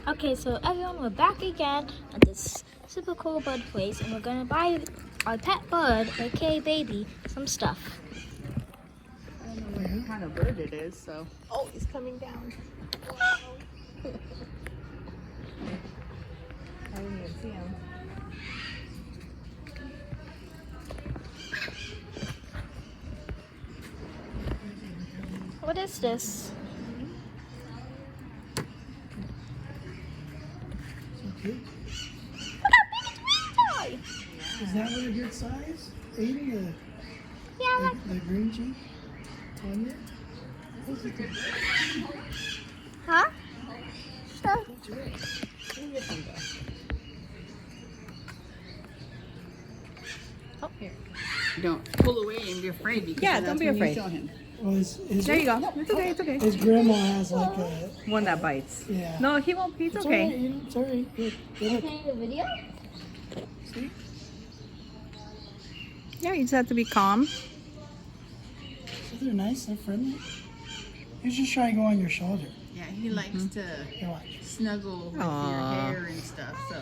Okay, so everyone, we're back again at this super cool bird place, and we're gonna buy our pet bird, aka baby, some stuff. I don't know what kind of bird it is, so. Oh, he's coming down. I didn't even see him. What is this? Is that one a good size? 80? Yeah, The green cheek? Tanya? huh? Sure. Oh, here. Don't pull away and be afraid because Yeah, that's don't be when you afraid. show him. Well, There you go. It's okay. It's okay. His grandma has like a. One that bites. Yeah. No, he won't. He's It's okay. alright, it's alright. Here, look. The video? See? Yeah, you just have to be calm. So they're nice, they're friendly. He's just trying to go on your shoulder. Yeah, he likes to Here, watch. snuggle with Aw. your hair and stuff, so.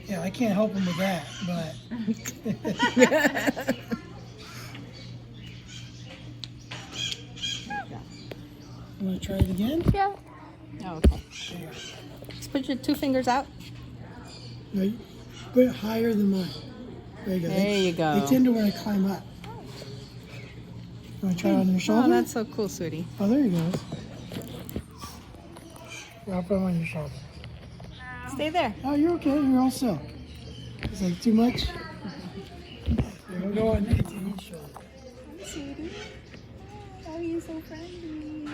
Yeah, I can't help him with that, but. You want to try it again? Yeah. Oh, okay. There you go. Just put your 2 fingers out. No, you put it higher than mine. There you go. There you go. They tend to want to climb up. You want to try it on your shoulder? Oh, that's so cool, sweetie. Oh, there he goes. Yeah, I'll put him on your shoulder. Stay there. Oh, you're okay. You're all set. It's like too much. Yeah, we'll go on Nathan's shoulder. Sweetie. Oh, you're so friendly.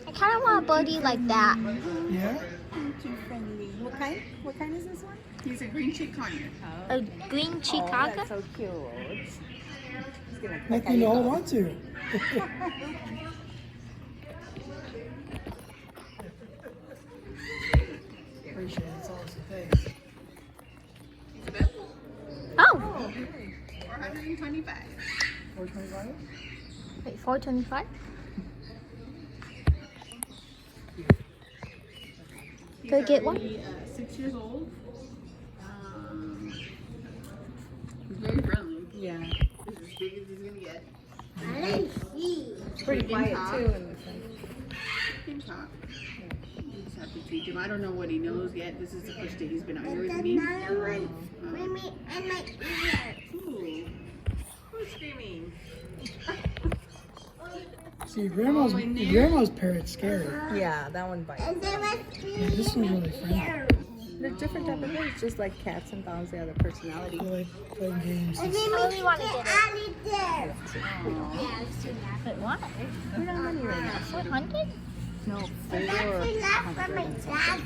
I kind of want a birdie like that. Yeah? Too friendly. What kind? What kind is this one? He's a green cheek conure. A green Oh, Chicago. that's so cute. He's gonna click Nothing to on hold you. on to. Appreciate it. It's awesome. Thanks. Oh, 425. 425? wait, 425. Can I get one? 6 years old. He's very friendly. Yeah. He's as big as he's gonna get. It's pretty quiet too. In the front. He can talk. You just have to teach him. I don't know what he knows yet. This is the first day he's been out here with me. Ooh. Who's screaming? See, grandma's parrot's scary. Yeah, that one bites. Yeah, this one's really friendly. They're different type of birds, just like cats and dogs. They have their personality. They like playing games. I really want to get it. Wait, what? We're not money right now. 400? No, 400.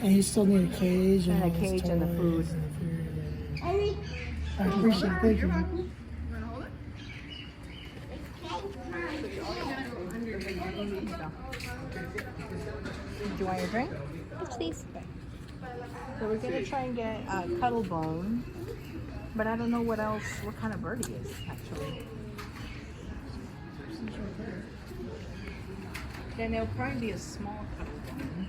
And he still need a cage and, And a all his cage and the toys food. and the food. I appreciate it. Thank you. You wanna hold it? Do you want your drink? What's these? So we're gonna try and get Cuddle Bone, but I don't know what else, what kind of bird he is actually. Then it'll probably be a small Cuddle Bone.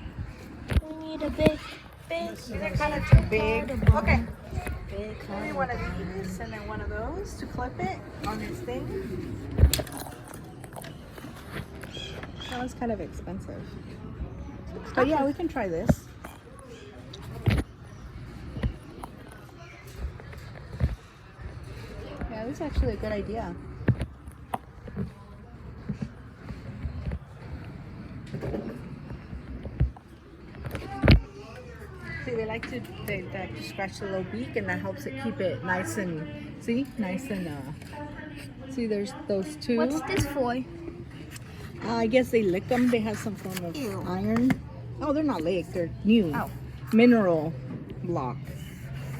We need a big. These are kind of too big. Okay. Big Maybe one of these and then one of those to clip it on his thing. That one's kind of expensive. But yeah, we can try this. Yeah, this is actually a good idea. See, they like to scratch the little beak, and that helps it keep it nice and see. There's those two. What's this for? I guess they lick them. They have some form of Ew. iron. Oh, they're not licked. They're new. Oh. Mineral block.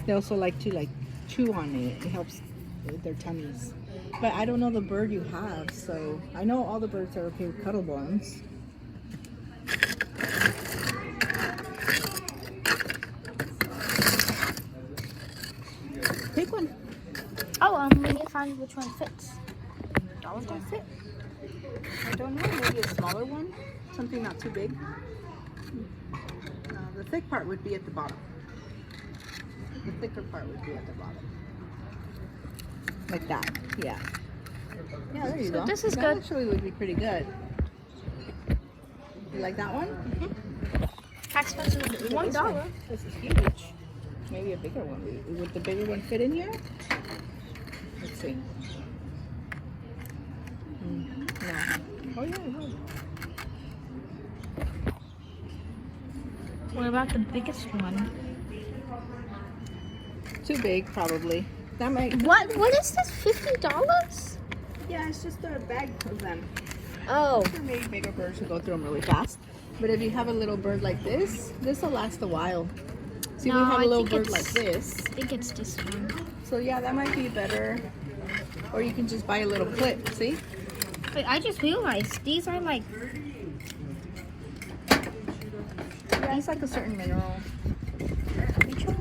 They also like to chew on it. It helps with their tummies. But I don't know the bird you have, so I know all the birds are okay with Cuddle Bones. Pick one. Oh, we need to find which one fits. All of them fit? I don't know. Maybe a smaller one. Something not too big. thick part would be at the bottom. The thicker part would be at the bottom. Like that. Yeah. Yeah, there you So go. this is that good. Actually would be pretty good. You like that one? How expensive is it? Look at $1. this one. This is huge. Maybe a bigger one. Would the bigger one fit in here? Let's see. No. Oh yeah, it would. What about the biggest one? Too big, probably. That might. What is this? $50? Yeah, it's just a bag of them. Oh. For maybe bigger birds who go through them really fast. But if you have a little bird like this will last a while. See, No, we have I a little think bird like this. I think it's this one. So yeah, that might be better. Or you can just buy a little clip, see? Wait, I just realized these are like, Yeah, it's like a certain mineral. which one?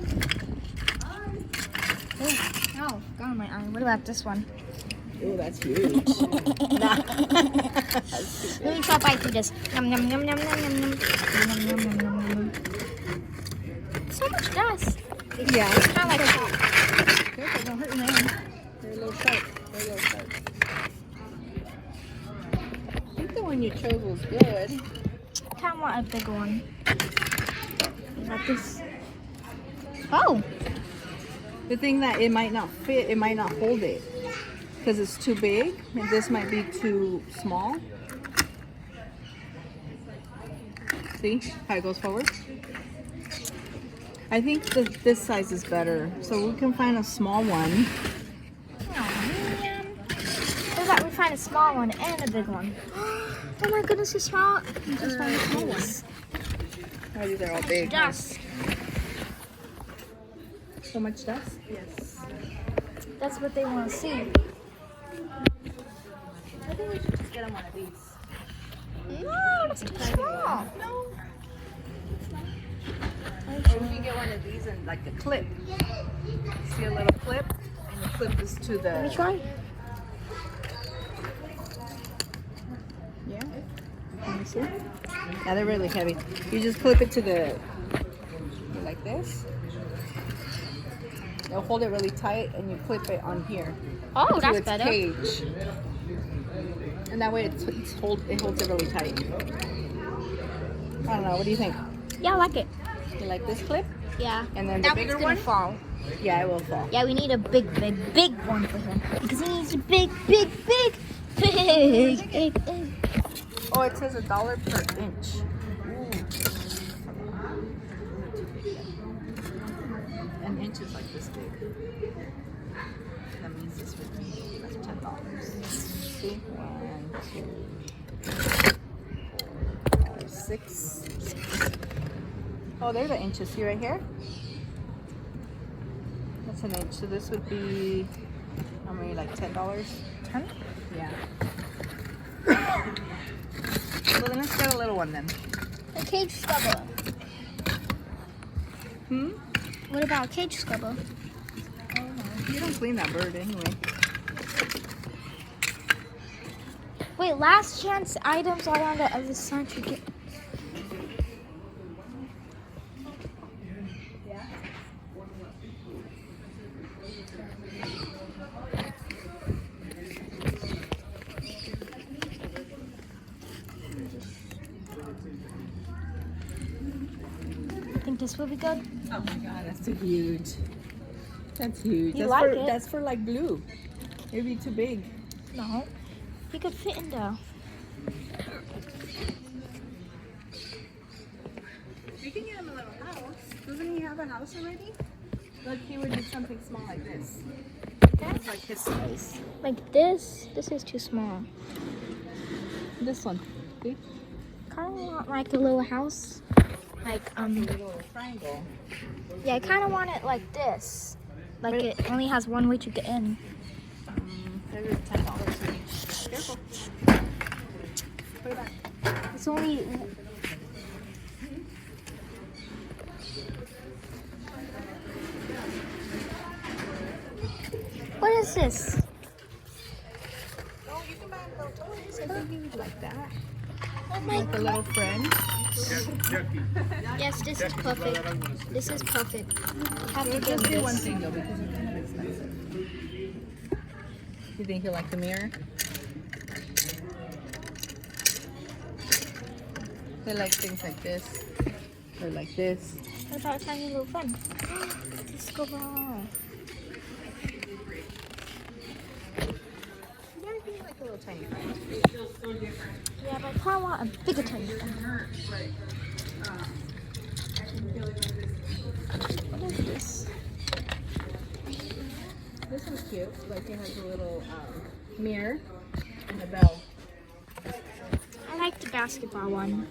Oh, got on my eye. What about this one? Oh, that's huge. Let me try bite through this. Yum yum yum yum yum yum yum yum yum yum yum yum. So much dust. Yeah. It's kind of like a Careful, don't hurt your hand. They're a little sharp. They're a little sharp. I think the one you chose was good. kind of want a bigger one. Like this. Oh, The thing that it might not fit, it might not hold it. Because it's too big, and this might be too small. See how it goes forward? I think this size is better. So we can find a small one. oh man. What about we find a small one and a big one? Oh my goodness, it's small. We just found a small one. Oh, these are all big. Dust. So much dust? Yes. That's what they want to see. I think we should just get them one of these. No, that's too small. No. Or we can get one of these and like a clip. See a little clip? And you clip this to Let me the... try. Yeah. Can you see? Yeah, they're really heavy. You just clip it to the... like this. You'll hold it really tight and you clip it on here. Oh, to that's its better. cage. And that way it holds it really tight. I don't know, what do you think? Yeah, I like it. You like this clip? Yeah. And then the That bigger one's gonna one? fall. Yeah, it will fall. Yeah, we need a big one for him because he needs a big. Oh, it says $1 per inch. An inch is like this big. That means this would be like $10. See? 1, 2, 3, 4, 5, 6. Oh, there's the inches. See right here? That's an inch. So this would be, how many, like $10? 10? Yeah. So then let's get a little one then. A cage scubber. Hmm? What about a cage scubber? Oh no. You don't clean that bird anyway. Wait, last chance items are on the other side. You get. I think this will be good. Oh my god, that's too huge. That's huge. You That's like for it? that's for like blue. It'd be too big. No, he could fit in there. You can get him a little house. Doesn't he have a house already? Like he would do something small like this. That's like his size. Like this. This is too small. This one. See? Kind of want like a little house. Like A little triangle. yeah, I kind of want it like this. Like it only has one way to get in. There's $10. Careful. Put it back. It's only. What is this? Oh, you can buy little toys. I think you would like that. Oh my Like a little friend. this. Yes, this is perfect. This is perfect. You have to Just give do one this. thing though, because it's kind of expensive. You think you'll like the mirror? They like things like this, or like this. What about a tiny little fun? Disco ball. Yeah, I think like a little tiny friend. Yeah, but I kind of want a bigger tiny fun. What is this? This one's cute. Like it has a little mirror and a bell. I like the basketball one.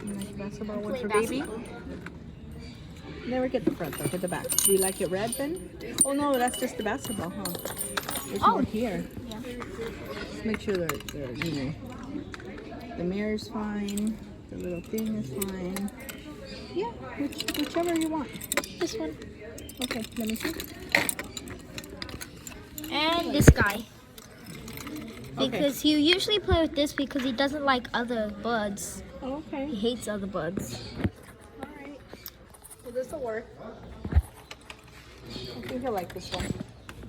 You like the basketball one Play for baby? basketball. Never get the front though, get the back. Do you like it red then? Oh no, that's just the basketball, huh? There's Oh. more here. Yeah. Just make sure they're, you know, the mirror's fine, the little thing is fine. Yeah, whichever you want. This one. Okay, let me see. And this guy. Okay. Because you usually play with this because he doesn't like other birds. He Okay. hates other birds. Alright. Well, this will work. I think you'll like this one.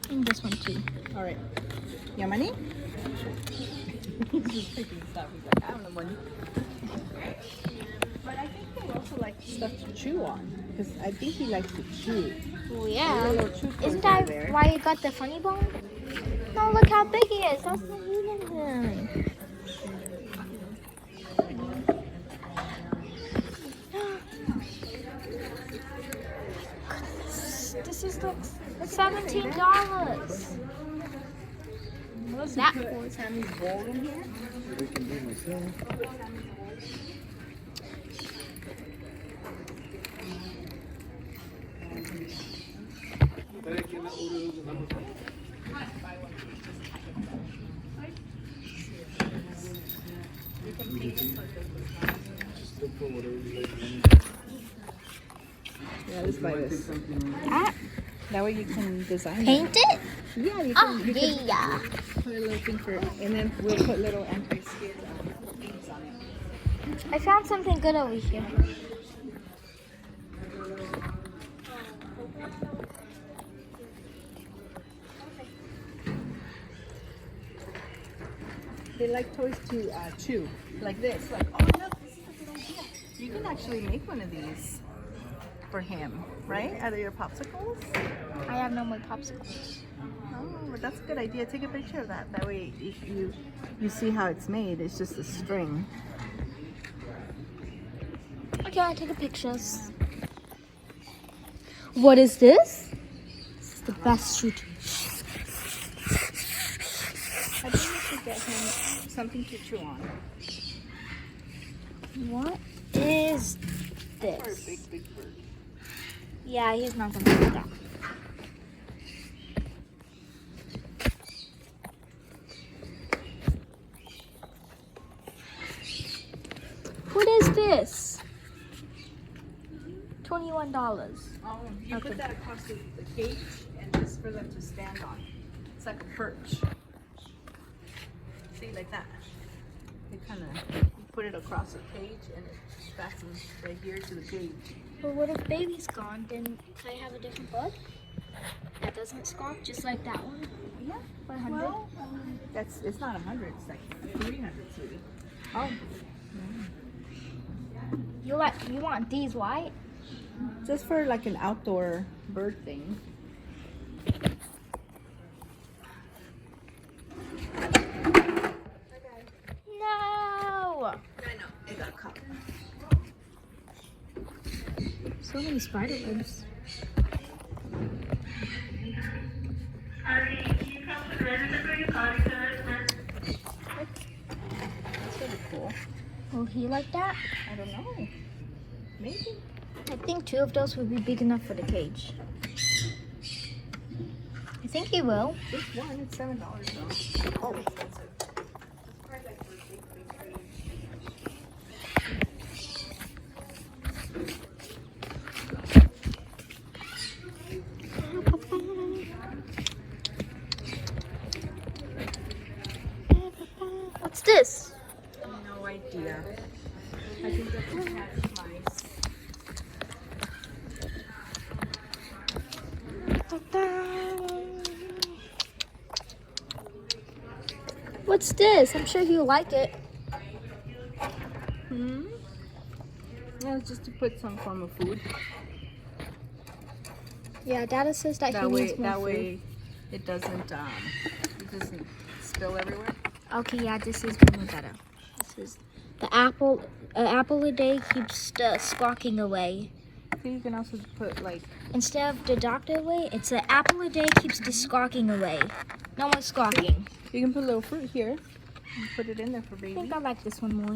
And this one too. Alright. You have money? He's just picking stuff. He's like, I don't have money. But I think he'll also like stuff to chew on. Because I think he likes to chew. Oh A yeah. little chew toys Isn't are that there. why you got the funny bone? No, look how big he is. That's the eating him. This is like $17. What's that put Tammy's bowl in here? Yeah, let's buy this. Ah, That way you can design paint it? Yeah, you Oh, can, you can yeah. put a little thing for it, and then we'll put little anti-skid things on it. I found something good over here. They like toys to chew, like this. Like, oh look, this is a good idea. You can actually make one of these for him, right? Out of your popsicles. I have no more popsicles. Oh, but that's a good idea. Take a picture of that. That way you see how it's made. It's just a string. Okay, I'll take a pictures. What is this? This is the best shoot. I think we should get him something to chew on. What is Or a this? big bird. Yeah, he's not gonna do that. What is this? $21. Oh, you Okay. put that across the cage and just for them to stand on. It's like a perch. See, like that. You kind of put it across the cage and it fastens right here to the cage. But what if baby's gone? Then can I have a different bug that doesn't squawk just like that one? Yeah. For 100? Well, it's not 100. It's like 300, sweetie. Oh. You want these white? Just for like an outdoor bird thing. No. I know. It got caught. So many spider webs. That's really cool. Will he like that? I don't know. Maybe. I think 2 of those would be big enough for the cage. I think he will. Just one. It's $7 though. Oh, expensive. What's this? No idea. I think that's a cat. What's this? I'm sure he'll like it. Hmm. Yeah, it's just to put some form of food. Yeah, Dada says that he That way, needs more food. it doesn't spill everywhere. Okay, yeah, this is more better. This is the apple. An apple a day keeps the squawking away. So you can also put like. Instead of the doctor away, it's an apple a day keeps the squawking away. No more squawking. You can put a little fruit here and put it in there for I baby. think I like this one more.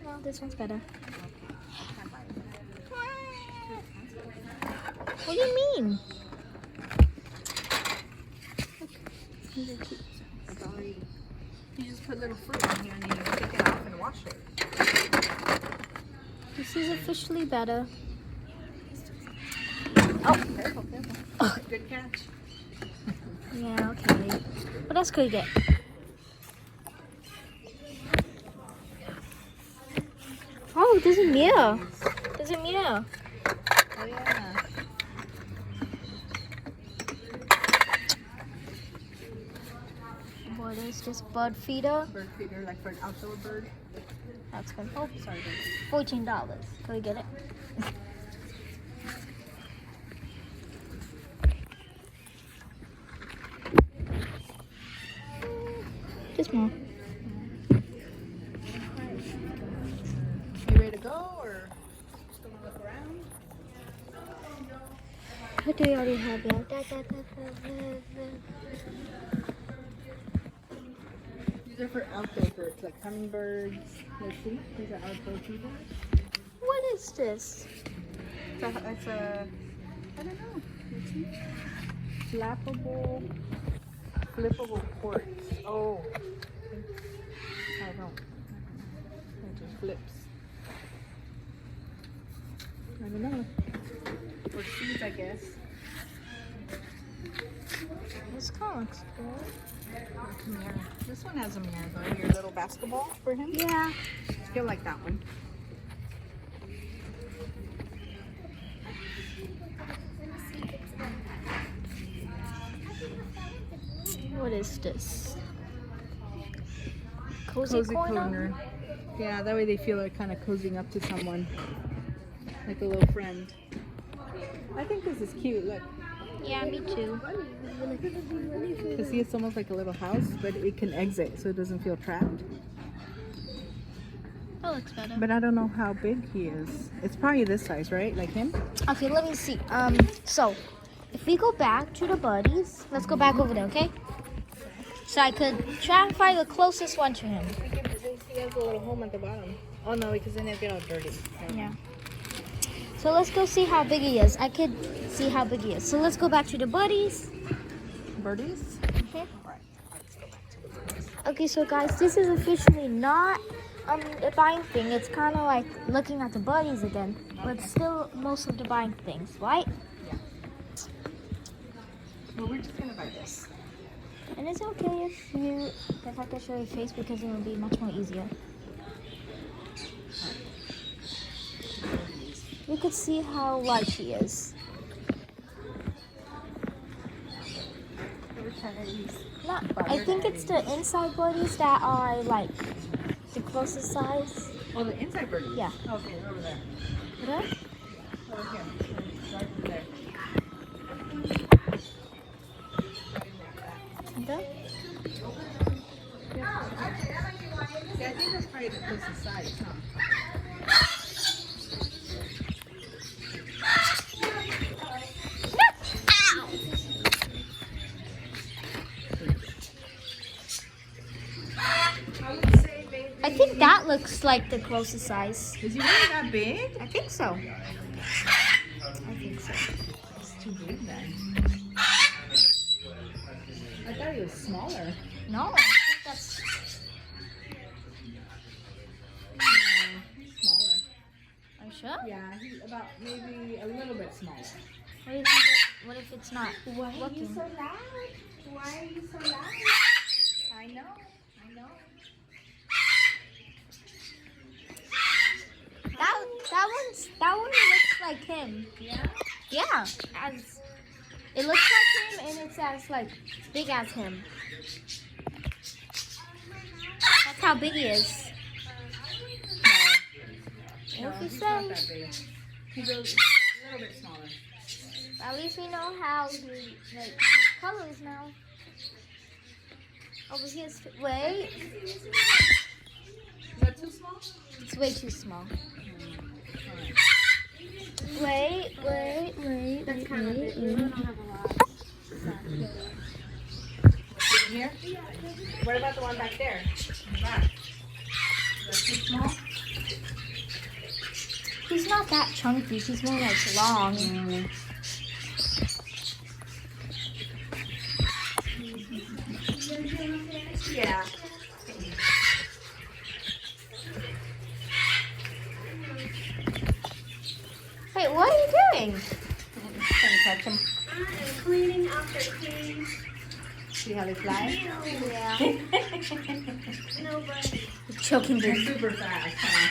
No, this one's better. What do you mean? You just put little fruit in here and then you take it off and wash it. This is officially better. Careful. Good catch. Yeah, okay. What else could we get? Oh, there's a mirror. There's a mirror. Oh yeah. What is this bird feeder? Bird feeder, like for an outdoor bird. That's good. Oh, Sorry, $14. Can we get it? Just more. You ready to go or still wanna look around? What do we already have here? These are for outdoor birds, like hummingbirds. Let's see, these are outdoor people. What is this? It's a I don't know. Let's see. Flippable quartz. Oh. I don't. It just flips. I don't know. For seeds, I guess. This kind of looks good. Mirror. This one has a mirror though. Your little basketball for him? Yeah. He'll like that one. What is this? Cozy corner? Yeah, that way they feel like kind of cozying up to someone. Like a little friend. I think this is cute. Look. Yeah, me too. You see, it's almost like a little house, but it can exit so it doesn't feel trapped. That looks better. But I don't know how big he is. It's probably this size, right? Like him? Okay, let me see. So if we go back to the buddies, let's go back over there, okay? So I could try and find the closest one to him. He has a little home at the bottom. Oh no, because then it'll get all dirty. Yeah. So let's go see how big he is. I could see how big he is. So let's go back to the buddies. Birdies? Okay. Okay, so guys, this is officially not a buying thing. It's kind of like looking at the buddies again, but still most of the buying things, right? Well, we're just gonna buy this. And it's okay if I can show your face because it will be much more easier. You could see how large he is. Not, I think it's the inside birdies that are like the closest size. Oh, the inside birdies? Yeah. Okay, over there. There? Over here. Right over there. There? Yeah, I think that's probably the closest size, huh? I think that looks like the closest size. Is he really that big? I think so. I think so. It's too big then. I thought he was smaller. No, I think that's. No, he's smaller. Are you sure? Yeah, he's about maybe a little bit smaller. What if it's not? Why are you working? so loud? Why are you so loud? I know. That one looks like him. Yeah? Yeah. As It looks like him and it's as like big as him. That's how big he is. No, What he he's not says. that big. He's a little bit smaller. At least we know how he like his colors now. Over here's wait. Is that too small? It's way too small. Alright. Wait. That's kind of big. We don't have a lot. Here? What about the one back there? In the back? Is that too small? He's not that chunky. He's more like long. Yeah. Wait, what are you doing? Can you touch him? I'm cleaning up the cage. See how they fly? Yeah. Nobody. Choking They're the. super fast, huh?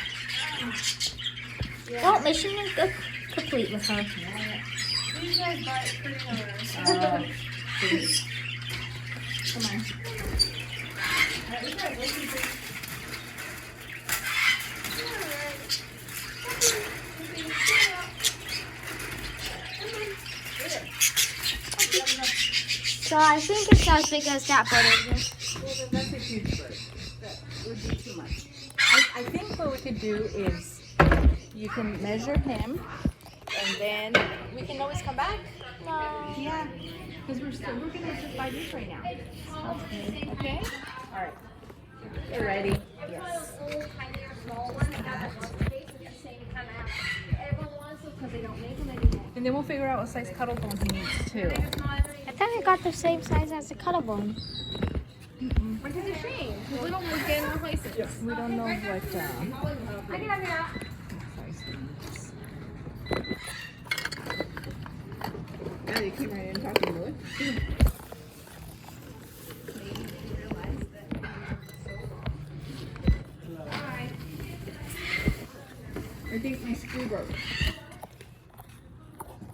Well, mission complete with her. These guys bite pretty hard. Oh, see. Come on. So I think it's as big as that bird is. Well, then that's a huge bird. That would be too much. I think what we could do is you can measure him, and then we can always come back. No. Yeah, because we're gonna just buy this right now. Okay. Okay. All right. You're ready. Yes. And then we'll figure out what size cuddle bone he needs too. I thought I got the same size as the Cuttlebone. Which is a shame, because we don't want to get in our places. We don't know what I can have that. size he needs. Yeah, they came right in talking to it. I think my screw broke.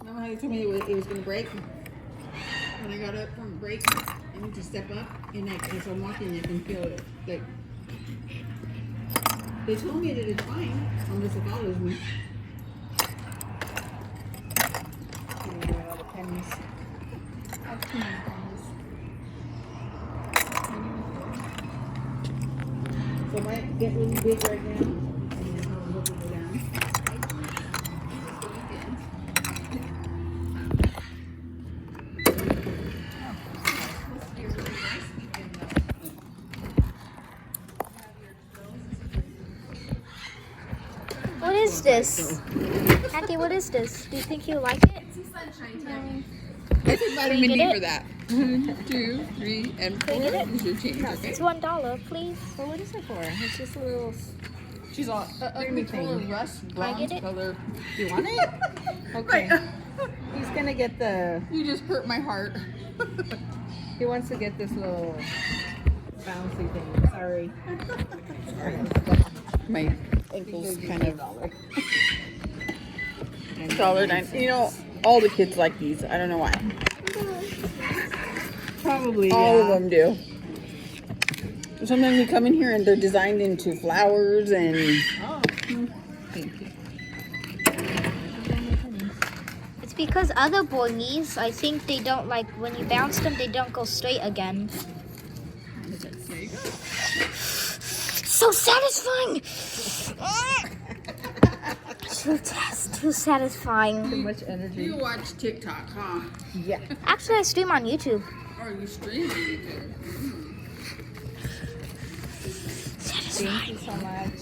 Remember how you told me it was going to break? When I got up from break, I need to step up, and as I'm walking, I can feel it. Like, they told me that it's fine, unless it follows me. All the pennies. I have too many pennies. So it might get really big right now, and then I'll look it down. What is this? Auntie, what is this? Do you think you like it? I took vitamin Can you D get for it? that. 1, 2, 3, and 4 Can you get is your change, okay? It's $1, please. So what is it for? It's just a little. She's all creamy color thing. rust, I bronze get it? color. You want it? Okay. He's gonna get the. You just hurt my heart. He wants to get this little bouncy thing. Sorry. My ankles kind of And $1.09. You know, all the kids like these. I don't know why. Probably. All of them do. Sometimes we come in here and they're designed into flowers and. Oh. Thank you. It's because other boingies, I think they don't like when you bounce them, they don't go straight again. There you go. So satisfying! Too satisfying. Too much energy. You watch TikTok, huh? Yeah. Actually, I stream on YouTube. Or you stream on YouTube. Thank you so much.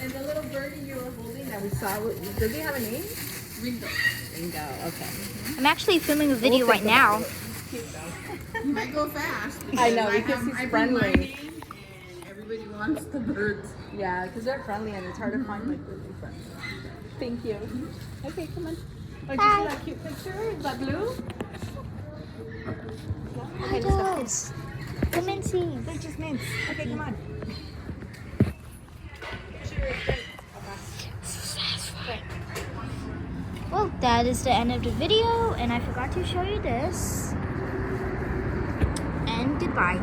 And the little birdie you were holding that we saw, does he have a name? Ringo. Ringo. Okay. I'm actually filming a video right now. You might go fast. I know, I because have- he's I bring friendly. my name and everybody wants the birds. Yeah, because they're friendly and it's hard to find like really friendly. Thank you. Okay, come on. Oh, did you see that cute picture? Is that blue? Hi, dogs. Come and see. They're just mints. Okay, come on. What Well, that is the end of the video, and I forgot to show you this. And goodbye.